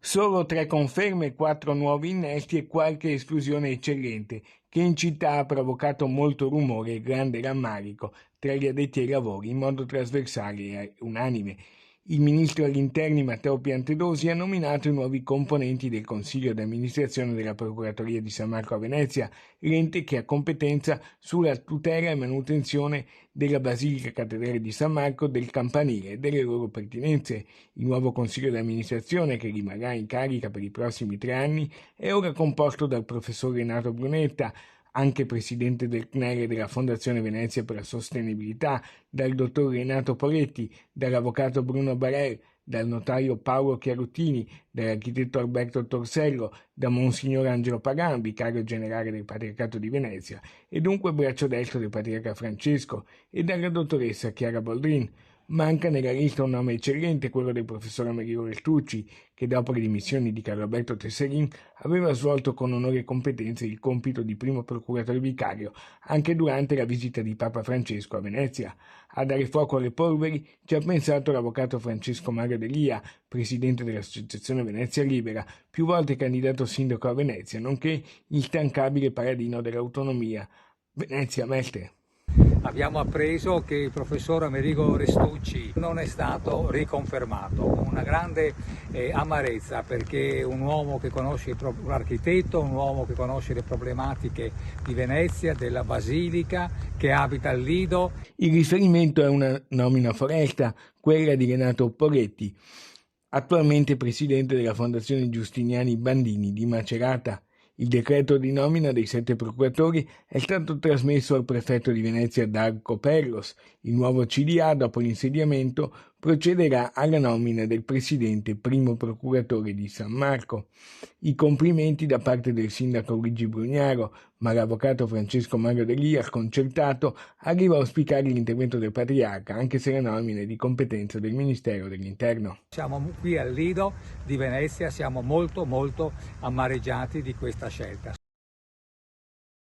Solo 3 conferme, 4 nuovi innesti e qualche esclusione eccellente, che in città ha provocato molto rumore e grande rammarico tra gli addetti ai lavori in modo trasversale e unanime. Il ministro agli interni Matteo Piantedosi ha nominato i nuovi componenti del Consiglio di amministrazione della Procuratoria di San Marco a Venezia, l'ente che ha competenza sulla tutela e manutenzione della Basilica Cattedrale di San Marco, del campanile e delle loro pertinenze. Il nuovo Consiglio di amministrazione, che rimarrà in carica per i prossimi 3 anni, è ora composto dal professor Renato Brunetta, anche presidente del CNEL e della Fondazione Venezia per la Sostenibilità, dal dottor Renato Poletti, dall'avvocato Bruno Barel, dal notaio Paolo Chiarottini, dall'architetto Alberto Torsello, da Monsignor Angelo Pagan, vicario generale del Patriarcato di Venezia e dunque braccio destro del Patriarca Francesco, e dalla dottoressa Chiara Boldrin. Manca nella lista un nome eccellente, quello del professor Amerigo Restucci, che dopo le dimissioni di Carlo Alberto Tesserin aveva svolto con onore e competenza il compito di primo procuratore vicario anche durante la visita di Papa Francesco a Venezia. A dare fuoco alle polveri ci ha pensato l'avvocato Francesco Mario Delia, presidente dell'Associazione Venezia Libera, più volte candidato sindaco a Venezia, nonché instancabile paladino dell'autonomia. Venezia, Mestre. Abbiamo appreso che il professor Amerigo Restucci non è stato riconfermato, una grande amarezza, perché un uomo che conosce l'architetto, un uomo che conosce le problematiche di Venezia, della Basilica, che abita al Lido. Il riferimento è una nomina foresta, quella di Renato Poletti, attualmente presidente della Fondazione Giustiniani Bandini di Macerata. Il decreto di nomina dei 7 procuratori è stato trasmesso al prefetto di Venezia Darco Perlos. Il nuovo CDA, dopo l'insediamento, procederà alla nomina del presidente primo procuratore di San Marco. I complimenti da parte del sindaco Luigi Brugnaro, ma l'avvocato Francesco Mario Delia, sconcertato, arriva a auspicare l'intervento del Patriarca, anche se la nomina è di competenza del Ministero dell'Interno. Siamo qui al Lido di Venezia, siamo molto amareggiati di questa scelta.